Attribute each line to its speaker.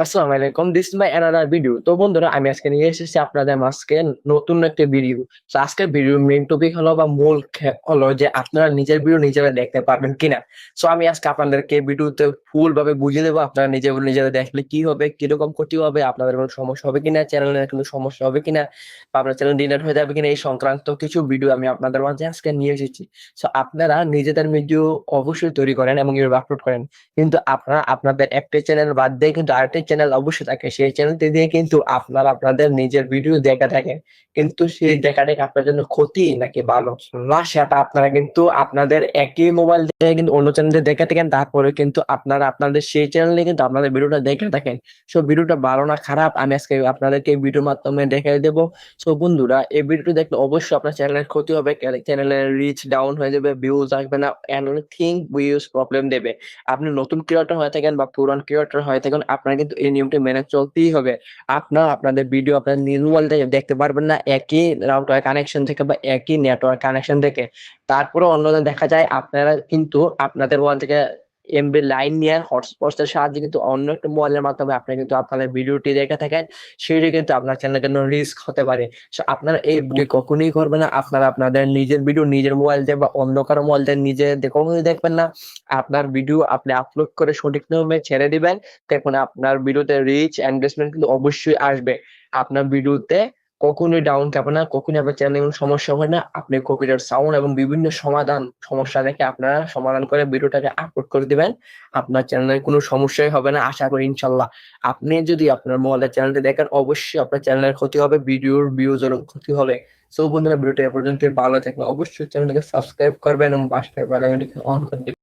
Speaker 1: আসসালামু আলাইকুম। This is my another video. তো বন্ধুরা, আমি আজকে নিয়ে এসেছি আপনাদের মাঝকে নতুন একটা ভিডিও। তো আজকের ভিডিওর মেইন টপিক হলো বা মূল হলো যে আপনারা নিজের ভিডিও নিজেরা দেখতে পারবেন কিনা। সো আমি আজকে আপনাদেরকে ভিডিওতে ফুল ভাবে বুঝিয়ে দেবো আপনারা নিজেরা দেখলে কি হবে, কিরকম ক্ষতি হবে, আপনাদের কোনো সমস্যা হবে কিনা, চ্যানেলের কোনো সমস্যা হবে কিনা, বা আপনার চ্যানেল ডিলিট হয়ে যাবে কিনা, এই সংক্রান্ত কিছু ভিডিও আমি আপনাদের মাঝে আজকে নিয়ে এসেছি। সো আপনারা নিজেদের ভিডিও অবশ্যই তৈরি করেন এবং এভাবে আপলোড করেন। কিন্তু আপনারা আপনাদের একটা চ্যানেল বাদ দিয়ে কিন্তু আরেকটা চ্যানেল অবশ্যই থাকে। সেই চ্যানেলটি দিয়ে কিন্তু আপনারা আপনাদের নিজের ভিডিও দেখা থাকেন। কিন্তু সেই দেখাটা কি আপনার জন্য ক্ষতি নাকি ভালো? না, সেটা আপনারা কিন্তু আপনাদের একই মোবাইল দিয়ে কিন্তু অন্য চ্যানেলে দেখে থাকেন। তারপরে কিন্তু আপনারা আপনাদের সেই চ্যানেলে কিন্তু আপনাদের ভিডিওটা দেখে থাকেন। সো ভিডিওটা ভালো না খারাপ আমি আজকে আপনাদেরকে এই ভিডিওর মাধ্যমে দেখাই দেবো। সো বন্ধুরা, এই ভিডিওটি দেখলে অবশ্যই আপনার চ্যানেলের ক্ষতি হবে, চ্যানেলের রিচ ডাউন হয়ে যাবে, ভিউজ আসবে না, এন্ড অনেক থিং ভিউজ প্রবলেম দেবে। আপনি নতুন ক্রিয়েটর হয়ে থাকেন বা পুরান ক্রিয়েটর হয়ে থাকেন, আপনার কিন্তু এই নিয়মটি মেনে চলতেই হবে। আপনার আপনাদের ভিডিও আপনার নিজ মোবাইল থেকে দেখতে পারবেন না একই রাউটার কানেকশন থেকে বা একই নেটওয়ার্ক কানেকশন থেকে। তারপরে অন্যদের দেখা যায় আপনারা কিন্তু আপনাদের মোবাইল থেকে এমবি লাইন নিয়ে হটস্পটের সাহায্যে কিন্তু অন্য একটা মোবাইলের মাধ্যমে আপনি কিন্তু আপনাদের ভিডিওটি দেখে থাকেন। সেটি কিন্তু আপনার চ্যানেলের জন্য রিস্ক হতে পারে। সো আপনারা এই ভুলটি কখনোই করবেন না। আপনারা আপনাদের নিজের ভিডিও নিজের মোবাইল দিয়ে বা অন্য কারো মোবাইল দিয়ে নিজে কখনোই দেখবেন না। আপনার ভিডিও আপনি আপলোড করে সঠিক নিয়মে ছেড়ে দিবেন। দেখুন আপনার ভিডিওতে রিচ এনগেজমেন্ট কিন্তু অবশ্যই আসবে। আপনার ভিডিওতে কখনোই ডাউন যাবে না, কখনোই আপনার চ্যানেলে কোনো সমস্যা হবে না। আপনি কপিরাইট সাউন্ড এবং বিভিন্ন সমস্যা দেখে আপনারা সমাধান করে ভিডিওটাকে আপলোড করে দিবেন। আপনার চ্যানেলের কোনো সমস্যাই হবে না আশা করি ইনশাআল্লাহ। আপনি যদি আপনার মোবাইলের চ্যানেলটি দেখেন অবশ্যই আপনার চ্যানেলের ক্ষতি হবে, ভিডিওর ভিউজ এরও ক্ষতি হবে। সো বন্ধুরা, ভিডিওটা এ পর্যন্তই। ভালো থাকলে অবশ্যই চ্যানেলটাকে সাবস্ক্রাইব করবেন এবং পাশের বেল আইকনটিকে অন করে দিবেন।